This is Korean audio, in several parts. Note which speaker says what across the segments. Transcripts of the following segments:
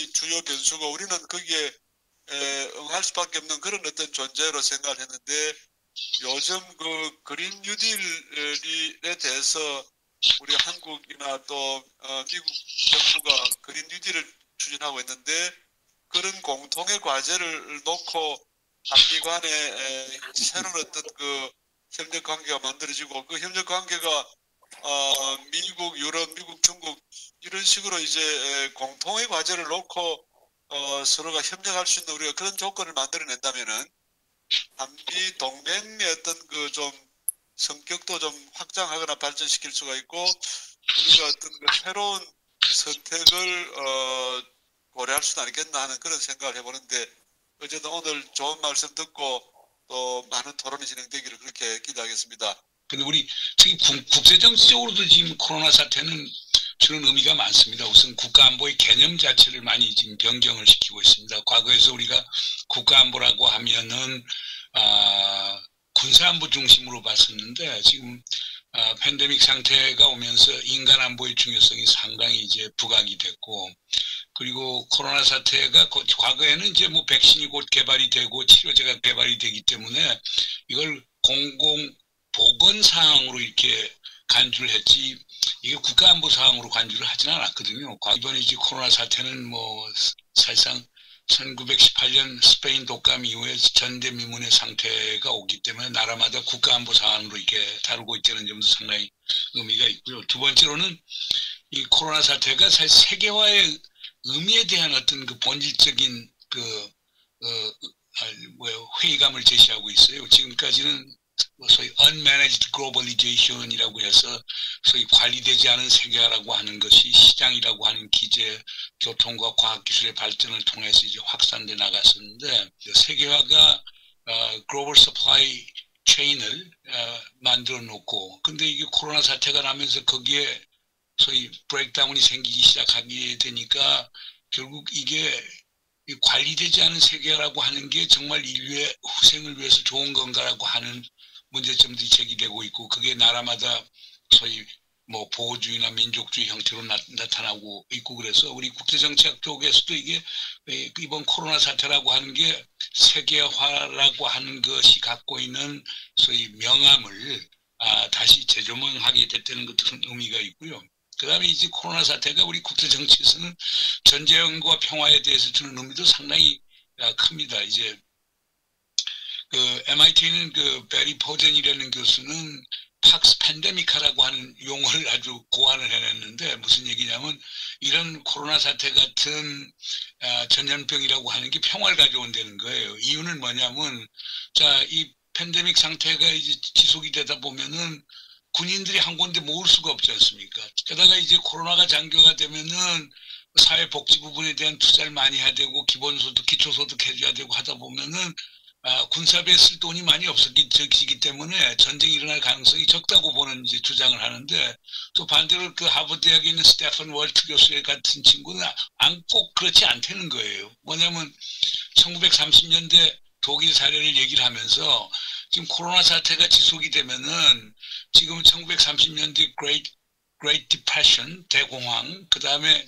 Speaker 1: 상당히 주요 변수고 우리는 거기에 응할 수밖에 없는 그런 어떤 존재로 생각을 했는데 요즘 그 그린 뉴딜에 대해서 우리 한국이나 또 미국 정부가 그린 뉴딜을 추진하고 있는데 그런 공통의 과제를 놓고 한미 간에 새로운 어떤 그 협력 관계가 만들어지고 그 협력 관계가 미국, 유럽, 미국, 중국 이런 식으로 이제 공통의 과제를 놓고 서로가 협력할 수 있는 우리가 그런 조건을 만들어낸다면은 한미 동맹의 어떤 그 좀 성격도 좀 확장하거나 발전시킬 수가 있고 우리가 어떤 그 새로운 선택을 고려할 수도 있겠나 하는 그런 생각을 해보는데 어쨌든 오늘 좋은 말씀 듣고 또 많은 토론이 진행되기를 그렇게 기대하겠습니다.
Speaker 2: 근데 우리 지금 국제정치적으로도 지금 코로나 사태는 주는 의미가 많습니다. 우선 국가안보의 개념 자체를 많이 지금 변경을 시키고 있습니다. 과거에서 우리가 국가안보라고 하면은 군사안보 중심으로 봤었는데 지금 팬데믹 상태가 오면서 인간 안보의 중요성이 상당히 이제 부각이 됐고 그리고 코로나 사태가 과거에는 이제 뭐 백신이 곧 개발이 되고 치료제가 개발이 되기 때문에 이걸 공공 보건 사항으로 이렇게 간주를 했지 이게 국가안보 사항으로 간주를 하지는 않았거든요. 이번에 이제 코로나 사태는 뭐 사실상 1918년 스페인 독감 이후에 전대미문의 상태가 오기 때문에 나라마다 국가안보 사안으로 이렇게 다루고 있다는 점도 상당히 의미가 있고요. 두 번째로는 이 코로나 사태가 사실 세계화의 의미에 대한 어떤 그 본질적인 회의감을 제시하고 있어요. 지금까지는 소위 unmanaged globalization이라고 해서 소위 관리되지 않은 세계화라고 하는 것이 시장이라고 하는 기재, 교통과 과학기술의 발전을 통해서 이제 확산돼 나갔었는데 세계화가 글로벌 서플라이 체인을 만들어 놓고 근데 이게 코로나 사태가 나면서 거기에 소위 브레이크다운이 생기기 시작하게 되니까 결국 이게 관리되지 않은 세계화라고 하는 게 정말 인류의 후생을 위해서 좋은 건가라고 하는 문제점들이 제기되고 있고 그게 나라마다 소위 뭐 보호주의나 민족주의 형태로 나타나고 있고 그래서 우리 국제정치학 쪽에서도 이게 이번 코로나 사태라고 하는 게 세계화라고 하는 것이 갖고 있는 소위 명암을 다시 재조명하게 됐다는 것도 의미가 있고요. 그 다음에 이제 코로나 사태가 우리 국제정치에서는 전쟁과 평화에 대해서 주는 의미도 상당히 큽니다. 이제 그 MIT는 그 베리 포젠이라는 교수는 팍스 팬데미카라고 하는 용어를 아주 고안을 해냈는데 무슨 얘기냐면 이런 코로나 사태 같은 전염병이라고 하는 게 평화를 가져온다는 거예요. 이유는 뭐냐면 자, 이 팬데믹 상태가 이제 지속이 되다 보면은 군인들이 한 군데 모을 수가 없지 않습니까? 게다가 이제 코로나가 장기화가 되면은 사회복지 부분에 대한 투자를 많이 해야 되고 기본소득, 기초소득 해줘야 되고 하다 보면은 군사비에 쓸 돈이 많이 없었기 때문에 전쟁이 일어날 가능성이 적다고 보는 이제 주장을 하는데 또 반대로 그 하버드대학에 있는 스테판 월트 교수 같은 친구는 꼭 그렇지 않다는 거예요. 뭐냐면 1930년대 독일 사례를 얘기를 하면서 지금 코로나 사태가 지속이 되면은 지금 1930년대 Great Depression, 대공황, 그 다음에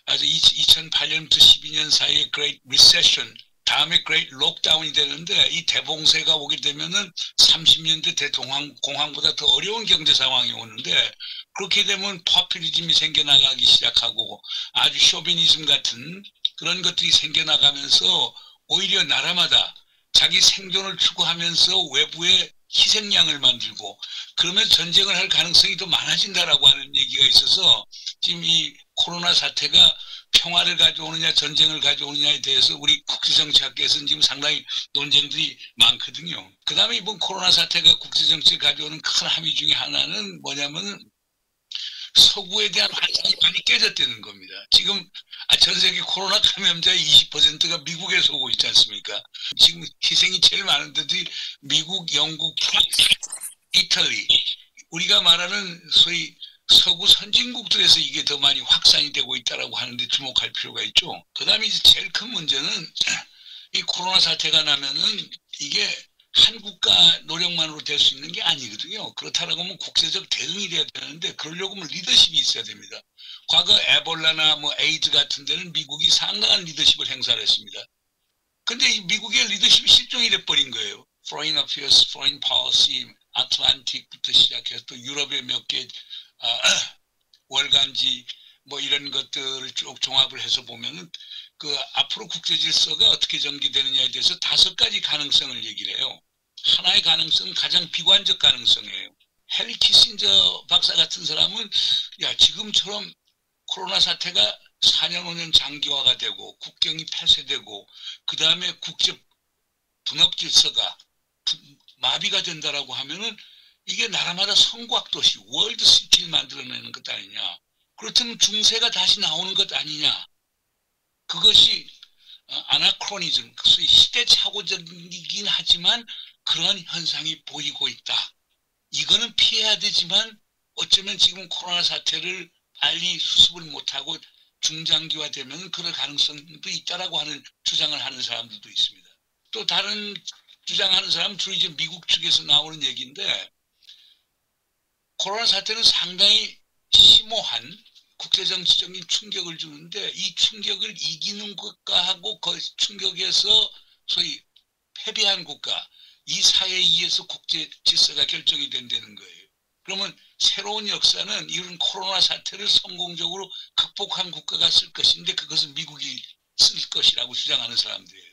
Speaker 2: 2008년부터 12년 사이에 Great Recession, 다음에 Great Lockdown이 되는데 이 대봉쇄가 오게 되면은 30년대 대공황보다 더 어려운 경제 상황이 오는데 그렇게 되면 포퓰리즘이 생겨나가기 시작하고 아주 쇼비니즘 같은 그런 것들이 생겨나가면서 오히려 나라마다 자기 생존을 추구하면서 외부에 희생양을 만들고 그러면 전쟁을 할 가능성이 더 많아진다라고 하는 얘기가 있어서 지금 이 코로나 사태가 평화를 가져오느냐 전쟁을 가져오느냐에 대해서 우리 국제정치학계에서는 지금 상당히 논쟁들이 많거든요. 그 다음에 이번 코로나 사태가 국제정치에 가져오는 큰 함의 중에 하나는 뭐냐면은 서구에 대한 환상이 많이 깨졌다는 겁니다. 지금 전 세계 코로나 감염자의 20%가 미국에서 오고 있지 않습니까? 지금 희생이 제일 많은 데들이 미국, 영국, 프랑스, 이탈리 우리가 말하는 소위 서구 선진국들에서 이게 더 많이 확산이 되고 있다고 하는데 주목할 필요가 있죠. 그 다음에 이제 제일 큰 문제는 이 코로나 사태가 나면은 이게 한 국가 노력만으로 될 수 있는 게 아니거든요. 그렇다고 하면 국제적 대응이 돼야 되는데 그러려고 하면 리더십이 있어야 됩니다. 과거 에볼라나 뭐 에이즈 같은 데는 미국이 상당한 리더십을 행사를 했습니다. 근데 이 미국의 리더십이 실종이 돼버린 거예요. Foreign Affairs, Foreign Policy, 아틀란틱부터 시작해서 또 유럽의 몇 개 월간지 뭐 이런 것들을 쭉 종합을 해서 보면은 그 앞으로 국제 질서가 어떻게 전개되느냐에 대해서 5가지 가능성을 얘기를 해요. 하나의 가능성은 가장 비관적 가능성이에요. 해리 키신저 박사 같은 사람은 야 지금처럼 코로나 사태가 4년 5년 장기화가 되고 국경이 폐쇄되고 그 다음에 국제 분업 질서가 마비가 된다라고 하면은 이게 나라마다 성곽 도시 월드 시티를 만들어내는 것 아니냐. 그렇다면 중세가 다시 나오는 것 아니냐. 그것이 아나크로니즘, 소위 시대착오적이긴 하지만 그런 현상이 보이고 있다. 이거는 피해야 되지만 어쩌면 지금 코로나 사태를 빨리 수습을 못하고 중장기화되면 그럴 가능성도 있다라고 하는 주장을 하는 사람들도 있습니다. 또 다른 주장하는 사람은 주로 이제 미국 측에서 나오는 얘기인데 코로나 사태는 상당히 심오한 국제정치적인 충격을 주는데 이 충격을 이기는 국가하고 그 충격에서 소위 패배한 국가 이 사회에 의해서 국제 질서가 결정이 된다는 거예요. 그러면 새로운 역사는 이런 코로나 사태를 성공적으로 극복한 국가가 쓸 것인데 그것은 미국이 쓸 것이라고 주장하는 사람들이에요.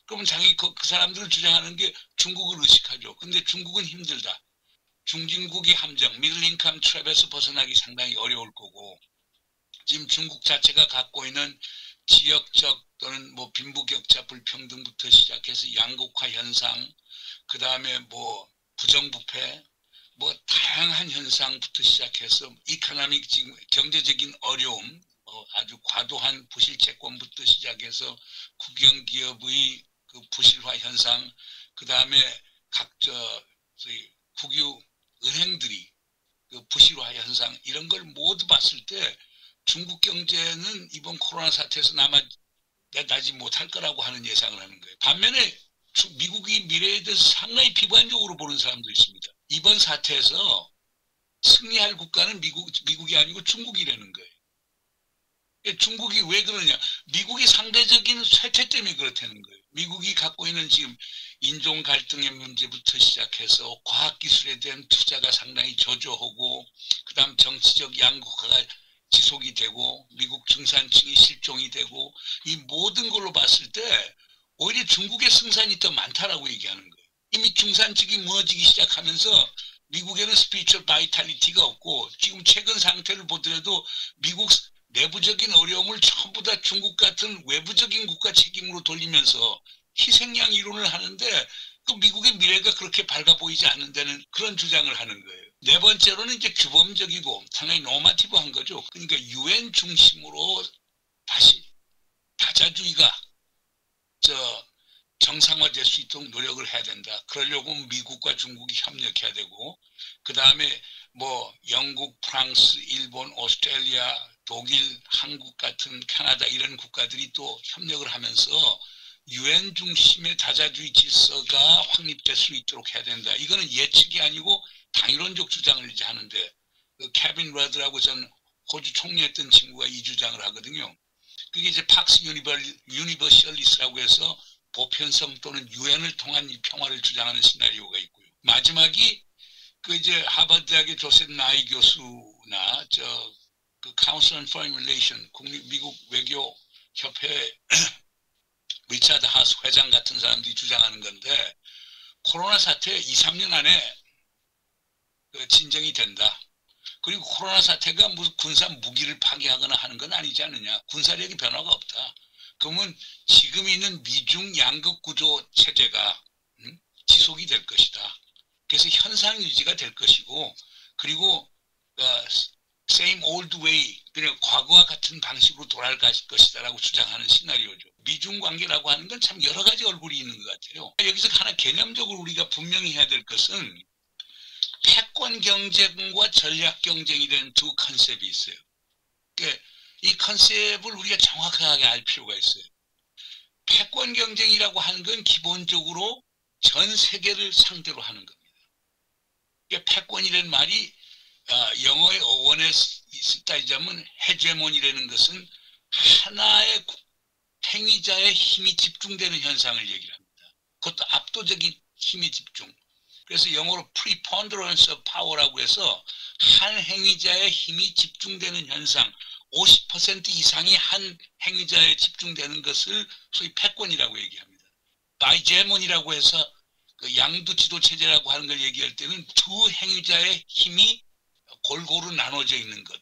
Speaker 2: 그러면 당연히 그 사람들은 주장하는 게 중국을 의식하죠. 근데 중국은 힘들다. 중진국의 함정, 미들인컴 트랩에서 벗어나기 상당히 어려울 거고 지금 중국 자체가 갖고 있는 지역적 또는 뭐 빈부격차 불평등부터 시작해서 양극화 현상, 그 다음에 뭐 부정부패, 뭐 다양한 현상부터 시작해서 이코노믹 지금 경제적인 어려움, 아주 과도한 부실 채권부터 시작해서 국영기업의 그 부실화 현상, 그 다음에 국유 은행들이 그 부실화 현상 이런 걸 모두 봤을 때 중국 경제는 이번 코로나 사태에서 나지 못할 거라고 하는 예상을 하는 거예요. 반면에 미국이 미래에 대해서 상당히 비관적으로 보는 사람도 있습니다. 이번 사태에서 승리할 국가는 미국이 아니고 중국이라는 거예요. 중국이 왜 그러냐? 미국이 상대적인 쇠퇴 때문에 그렇다는 거예요. 미국이 갖고 있는 지금 인종 갈등의 문제부터 시작해서 과학기술에 대한 투자가 상당히 저조하고 그다음 정치적 양극화가 지속이 되고 미국 중산층이 실종이 되고 이 모든 걸로 봤을 때 오히려 중국의 승산이 더 많다라고 얘기하는 거예요. 이미 중산층이 무너지기 시작하면서 미국에는 스피리추얼 바이탈리티가 없고 지금 최근 상태를 보더라도 미국 내부적인 어려움을 전부 다 중국 같은 외부적인 국가 책임으로 돌리면서 희생양 이론을 하는데 그 미국의 미래가 그렇게 밝아 보이지 않는다는 그런 주장을 하는 거예요. 네 번째로는 이제 규범적이고 상당히 노마티브한 거죠. 그러니까 유엔 중심으로 다시 다자주의가 정상화될 수 있도록 노력을 해야 된다. 그러려고 미국과 중국이 협력해야 되고 그 다음에 뭐 영국, 프랑스, 일본, 오스트레일리아, 독일, 한국 같은 캐나다 이런 국가들이 또 협력을 하면서 유엔 중심의 다자주의 질서가 확립될 수 있도록 해야 된다. 이거는 예측이 아니고 당이론적 주장을 이제 하는데 그 케빈 러드라고 전 호주 총리했던 친구가 이 주장을 하거든요. 그게 이제 팍스 유니버셜리스트라고 해서 보편성 또는 유엔을 통한 이 평화를 주장하는 시나리오가 있고요. 마지막이 그 이제 하버드 대학의 조셉 나이 교수나 그 Council on Foreign Relations 미국 외교 협회 리차드 하스 회장 같은 사람들이 주장하는 건데 코로나 사태 2, 3년 안에 그 진정이 된다. 그리고 코로나 사태가 무슨 군사 무기를 파괴하거나 하는 건 아니지 않느냐. 군사력이 변화가 없다. 그러면 지금 있는 미중 양극 구조 체제가 지속이 될 것이다. 그래서 현상 유지가 될 것이고 그리고 same old way, 그냥 과거와 같은 방식으로 돌아갈 것이다라고 주장하는 시나리오죠. 미중 관계라고 하는 건 참 여러 가지 얼굴이 있는 것 같아요. 여기서 하나 개념적으로 우리가 분명히 해야 될 것은 패권 경쟁과 전략 경쟁이 된 두 컨셉이 있어요. 그러니까 이 컨셉을 우리가 정확하게 알 필요가 있어요. 패권 경쟁이라고 하는 건 기본적으로 전 세계를 상대로 하는 겁니다. 그러니까 패권이라는 말이 영어의 어원에 따지자면 헤제몬이라는 것은 하나의 행위자의 힘이 집중되는 현상을 얘기를 합니다. 그것도 압도적인 힘의 집중. 그래서 영어로 preponderance of power라고 해서 한 행위자의 힘이 집중되는 현상, 50% 이상이 한 행위자에 집중되는 것을 소위 패권이라고 얘기합니다. 바이제몬이라고 해서 그 양두 지도 체제라고 하는 걸 얘기할 때는 두 행위자의 힘이 골고루 나눠져 있는 것.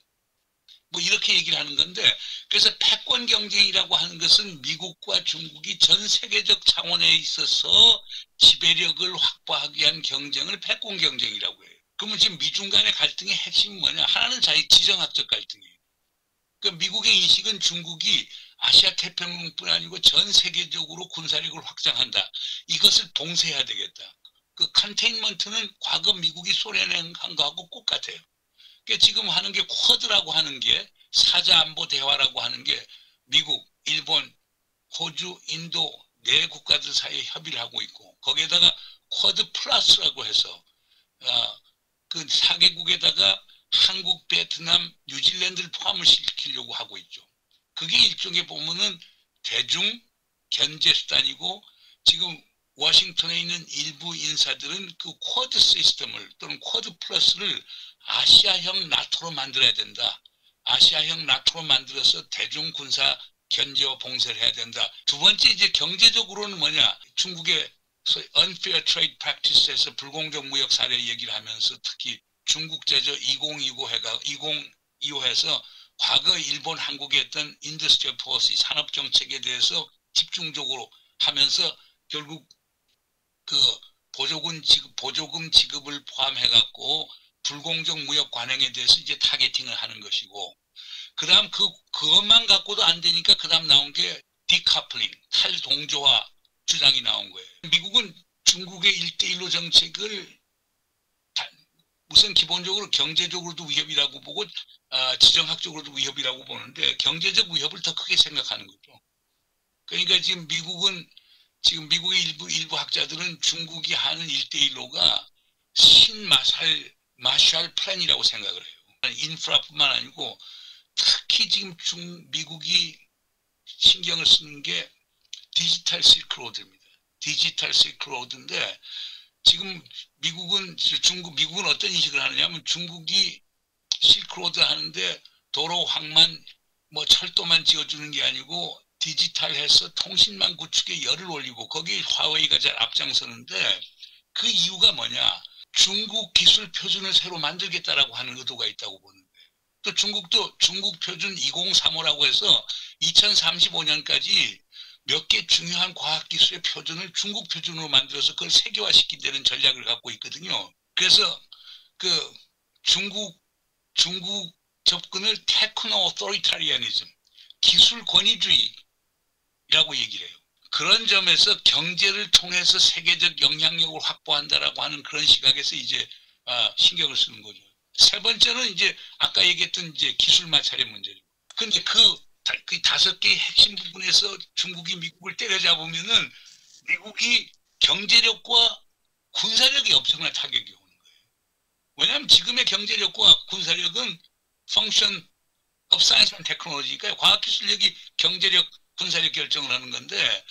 Speaker 2: 뭐 이렇게 얘기를 하는 건데, 그래서 패권 경쟁이라고 하는 것은 미국과 중국이 전 세계적 차원에 있어서 지배력을 확보하기 위한 경쟁을 패권 경쟁이라고 해요. 그러면 지금 미중 간의 갈등의 핵심이 뭐냐? 하나는 자기 지정학적 갈등이에요. 그러니까 미국의 인식은 중국이 아시아 태평양뿐 아니고 전 세계적으로 군사력을 확장한다. 이것을 봉쇄해야 되겠다. 그 컨테인먼트는 과거 미국이 소련에 한 거하고 똑같아요. 그러니까 지금 하는 게 쿼드라고 하는 게 사자안보 대화라고 하는 게 미국, 일본, 호주, 인도 네 국가들 사이에 협의를 하고 있고 거기에다가 쿼드 플러스라고 해서 그 4개국에다가 한국, 베트남, 뉴질랜드를 포함을 시키려고 하고 있죠. 그게 일종의 보면은 대중 견제 수단이고 지금 워싱턴에 있는 일부 인사들은 그 쿼드 시스템을 또는 쿼드 플러스를 아시아형 나토로 만들어야 된다. 아시아형 나토로 만들어서 대중 군사 견제와 봉쇄를 해야 된다. 두 번째 이제 경제적으로는 뭐냐? 중국의 unfair trade practices에서 불공정 무역 사례 얘기를 하면서 특히 중국 제조 2025해서 과거 일본 한국에 했던 인더스트리얼 폴리시 산업 정책에 대해서 집중적으로 하면서 결국 그 보조금 지급을 포함해 갖고 불공정 무역 관행에 대해서 이제 타겟팅을 하는 것이고 그다음 그것만 갖고도 안 되니까 그다음 나온 게 디커플링 탈동조화 주장이 나온 거예요. 미국은 중국의 1대1로 정책을 우선 기본적으로 경제적으로도 위협이라고 보고 지정학적으로도 위협이라고 보는데 경제적 위협을 더 크게 생각하는 거죠. 그러니까 지금 미국의 일부 학자들은 중국이 하는 1대1로가 마샬 플랜이라고 생각을 해요. 인프라뿐만 아니고 특히 지금 미국이 신경을 쓰는 게 디지털 실크로드입니다. 디지털 실크로드인데 지금 미국은 어떤 인식을 하느냐면 중국이 실크로드 하는데 도로, 항만, 뭐 철도만 지어주는 게 아니고 디지털해서 통신망 구축에 열을 올리고 거기에 화웨이가 잘 앞장서는데 그 이유가 뭐냐? 중국 기술 표준을 새로 만들겠다라고 하는 의도가 있다고 보는 거예요. 또 중국도 중국 표준 2035라고 해서 2035년까지 몇 개 중요한 과학기술의 표준을 중국 표준으로 만들어서 그걸 세계화시킨다는 전략을 갖고 있거든요. 그래서 그 중국 접근을 테크노 오토리타리아니즘, 기술 권위주의라고 얘기를 해요. 그런 점에서 경제를 통해서 세계적 영향력을 확보한다라고 하는 그런 시각에서 이제 신경을 쓰는 거죠. 세 번째는 이제 아까 얘기했던 이제 기술 마찰의 문제죠. 근데 그 5개의 핵심 부분에서 중국이 미국을 때려잡으면은 미국이 경제력과 군사력이 엄청난 타격이 오는 거예요. 왜냐하면 지금의 경제력과 군사력은 function of science and technology니까 과학기술력이 경제력, 군사력 결정을 하는 건데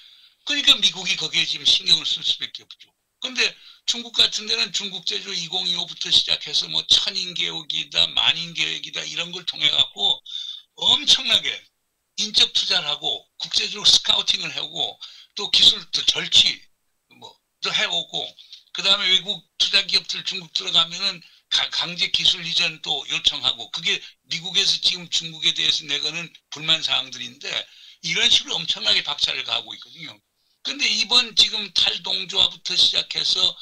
Speaker 2: 그러니까 미국이 거기에 지금 신경을 쓸 수밖에 없죠. 근데 중국 같은 데는 중국 제조 2025부터 시작해서 뭐 천인계획이다, 만인계획이다 이런 걸 통해 갖고 엄청나게 인적 투자를 하고 국제적으로 스카우팅을 하고 또 기술도 절취 뭐도 해오고 그 다음에 외국 투자 기업들 중국 들어가면은 강제 기술 이전 또 요청하고 그게 미국에서 지금 중국에 대해서 내거는 불만 사항들인데 이런 식으로 엄청나게 박차를 가하고 있거든요. 근데 이번 지금 탈동조화부터 시작해서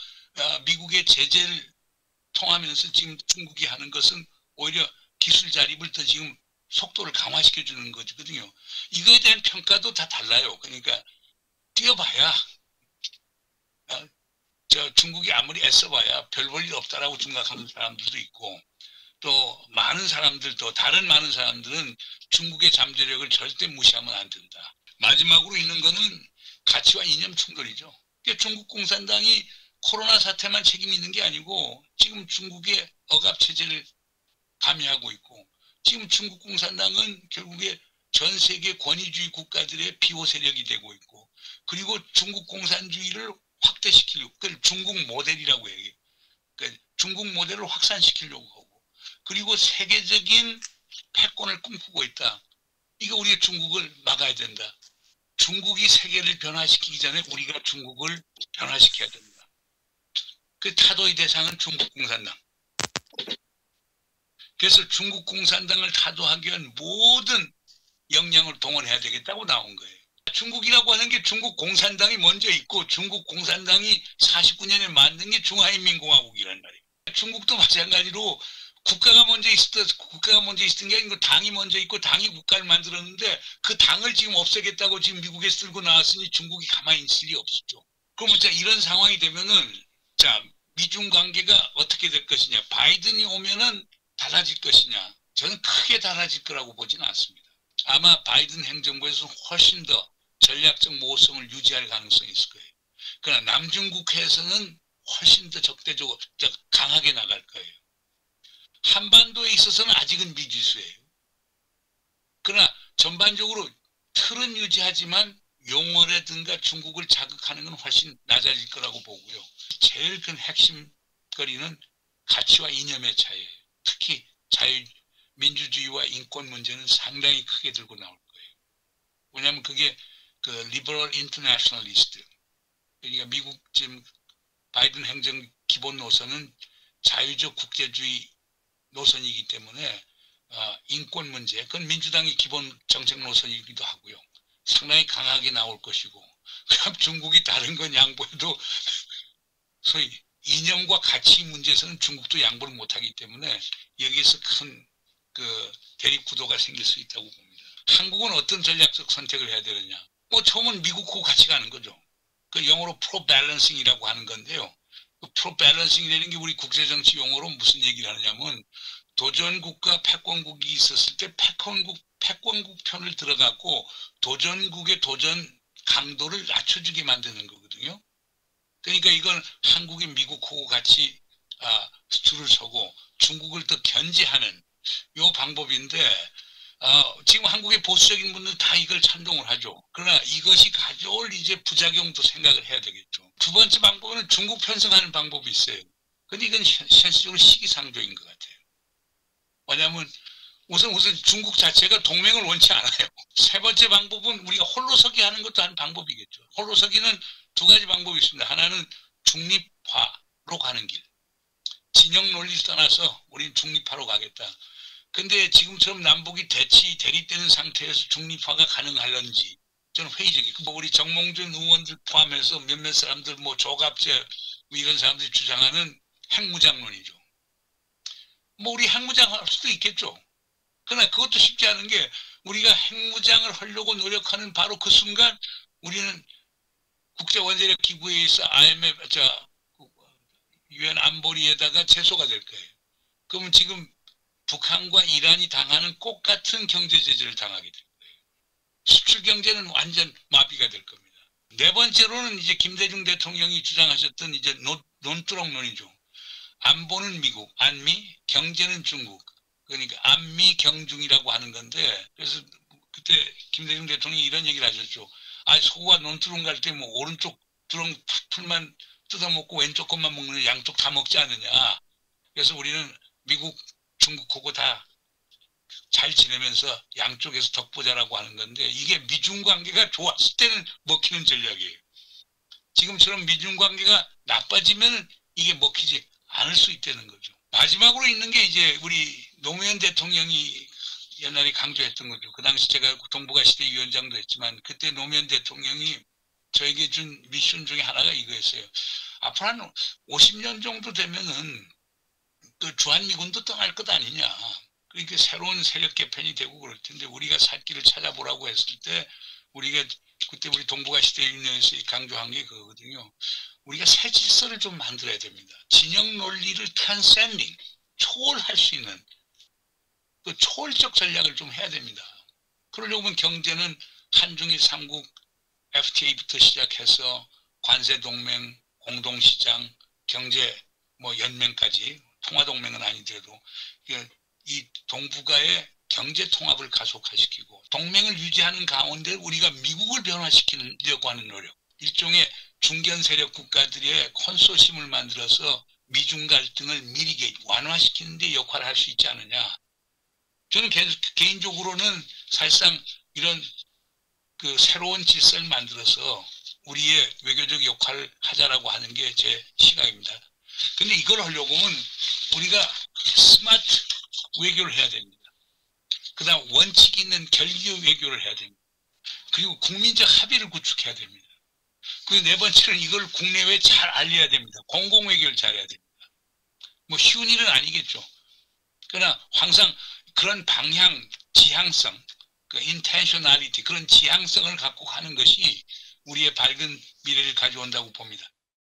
Speaker 2: 미국의 제재를 통하면서 지금 중국이 하는 것은 오히려 기술 자립을 더 지금 속도를 강화시켜 주는 거거든요. 이거에 대한 평가도 다 달라요. 그러니까 뛰어봐야 중국이 아무리 애써봐야 별 볼 일 없다라고 생각하는 사람들도 있고 또 다른 많은 사람들은 중국의 잠재력을 절대 무시하면 안 된다. 마지막으로 있는 거는 가치와 이념 충돌이죠. 그러니까 중국 공산당이 코로나 사태만 책임 있는 게 아니고 지금 중국의 억압 체제를 감히하고 있고 지금 중국 공산당은 결국에 전 세계 권위주의 국가들의 비호 세력이 되고 있고 그리고 중국 공산주의를 확대시키려고 그걸 중국 모델이라고 얘기해요. 그러니까 중국 모델을 확산시키려고 하고 그리고 세계적인 패권을 꿈꾸고 있다. 이거 우리가 중국을 막아야 된다. 중국이 세계를 변화시키기 전에 우리가 중국을 변화시켜야 된다. 그 타도의 대상은 중국 공산당. 그래서 중국 공산당을 타도하기 위한 모든 역량을 동원해야 되겠다고 나온 거예요. 중국이라고 하는 게 중국 공산당이 먼저 있고 중국 공산당이 49년에 만든 게 중화인민공화국이란 말이에요. 중국도 마찬가지로 국가가 먼저 있었던 게 아니고 당이 먼저 있고 당이 국가를 만들었는데 그 당을 지금 없애겠다고 지금 미국에서 들고 나왔으니 중국이 가만히 있을 리 없었죠. 그럼 자 이런 상황이 되면은 자 미중 관계가 어떻게 될 것이냐 바이든이 오면은 달라질 것이냐 저는 크게 달라질 거라고 보지는 않습니다. 아마 바이든 행정부에서 훨씬 더 전략적 모호성을 유지할 가능성이 있을 거예요. 그러나 남중국해에서는 훨씬 더 적대적으로 강하게 나갈 거예요. 한반도에 있어서는 아직은 미지수예요. 그러나 전반적으로 틀은 유지하지만 용어라든가 중국을 자극하는 건 훨씬 낮아질 거라고 보고요. 제일 큰 핵심거리는 가치와 이념의 차이예요. 특히 민주주의와 인권 문제는 상당히 크게 들고 나올 거예요. 왜냐하면 그게 그 리버럴 인터내셔널리스트 그러니까 미국 지금 바이든 행정 기본 노선은 자유적 국제주의 노선이기 때문에 인권 문제 그건 민주당의 기본 정책 노선이기도 하고요. 상당히 강하게 나올 것이고 그럼 중국이 다른 건 양보해도 소위 이념과 가치 문제에서는 중국도 양보를 못하기 때문에 여기에서 큰 그 대립 구도가 생길 수 있다고 봅니다. 한국은 어떤 전략적 선택을 해야 되느냐? 처음은 미국하고 같이 가는 거죠. 그 영어로 프로밸런싱이라고 하는 건데요. 그 프로밸런싱이라는 게 우리 국제정치 용어로 무슨 얘기를 하느냐면 도전국과 패권국이 있었을 때 패권국 편을 들어가고 도전국의 도전 강도를 낮춰주게 만드는 거거든요. 그러니까 이건 한국이 미국하고 같이 줄을 서고 중국을 더 견제하는 요 방법인데 지금 한국의 보수적인 분들 다 이걸 찬동을 하죠. 그러나 이것이 가져올 이제 부작용도 생각을 해야 되겠죠. 두 번째 방법은 중국 편성하는 방법이 있어요. 근데 이건 현실적으로 시기상조인 것 같아요. 왜냐하면 우선 중국 자체가 동맹을 원치 않아요. 세 번째 방법은 우리가 홀로서기 하는 것도 한 방법이겠죠. 홀로서기는 두 가지 방법이 있습니다. 하나는 중립화로 가는 길. 진영 논리를 떠나서 우리는 중립화로 가겠다. 근데 지금처럼 남북이 대립되는 상태에서 중립화가 가능할런지 저는 회의적이고 우리 정몽준 의원들 포함해서 몇몇 사람들 조갑재 이런 사람들이 주장하는 핵무장론이죠. 우리 핵무장 할 수도 있겠죠. 그러나 그것도 쉽지 않은 게 우리가 핵무장을 하려고 노력하는 바로 그 순간 우리는 국제원자력기구에 있어 IMF UN 안보리에다가 제소가 될 거예요. 그러면 지금 북한과 이란이 당하는 꼭 같은 경제 제재를 당하게 될 거예요. 수출 경제는 완전 마비가 될 겁니다. 네 번째로는 이제 김대중 대통령이 주장하셨던 이제 논두렁론이죠. 안보는 미국, 안미, 경제는 중국. 그러니까 안미 경중이라고 하는 건데 그래서 그때 김대중 대통령이 이런 얘기를 하셨죠. 소가 논두렁 갈 때 오른쪽 두렁 풀만 뜯어먹고 왼쪽 것만 먹는 양쪽 다 먹지 않느냐. 그래서 우리는 미국, 중국하고 다 잘 지내면서 양쪽에서 덕보자라고 하는 건데 이게 미중 관계가 좋았을 때는 먹히는 전략이에요. 지금처럼 미중 관계가 나빠지면 이게 먹히지 않을 수 있다는 거죠. 마지막으로 있는 게 이제 우리 노무현 대통령이 옛날에 강조했던 거죠. 그 당시 제가 동북아 시대 위원장도 했지만 그때 노무현 대통령이 저에게 준 미션 중에 하나가 이거였어요. 앞으로 한 50년 정도 되면은 그 주한미군도 떠날 것 아니냐. 그러니까 새로운 세력 개편이 되고 그럴 텐데 우리가 살 길을 찾아보라고 했을 때 우리가 그때 우리 동북아 시대 유년에서 강조한 게 그거거든요. 우리가 새 질서를 좀 만들어야 됩니다. 진영 논리를 transcending, 초월할 수 있는 그 초월적 전략을 좀 해야 됩니다. 그러려면 경제는 한중일 3국 FTA부터 시작해서 관세동맹, 공동시장, 경제 연맹까지 통화동맹은 아니더라도 이 동북아의 경제 통합을 가속화시키고 동맹을 유지하는 가운데 우리가 미국을 변화시키려고 하는 노력, 일종의 중견 세력 국가들의 컨소시엄을 만들어서 미중 갈등을 미리 완화시키는 데 역할을 할 수 있지 않느냐. 저는 개인적으로는 사실상 이런 그 새로운 질서를 만들어서 우리의 외교적 역할을 하자라고 하는 게 제 시각입니다. 근데 이걸 하려고 하면 우리가 스마트 외교를 해야 됩니다. 그 다음 원칙 있는 결기 외교를 해야 됩니다. 그리고 국민적 합의를 구축해야 됩니다. 그리고 네 번째는 이걸 국내외에 잘 알려야 됩니다. 공공외교를 잘해야 됩니다. 뭐 쉬운 일은 아니겠죠. 그러나 항상 그런 방향, 지향성, 그 intentionality, 그런 지향성을 갖고 가는 것이 우리의 밝은 미래를 가져온다고 봅니다.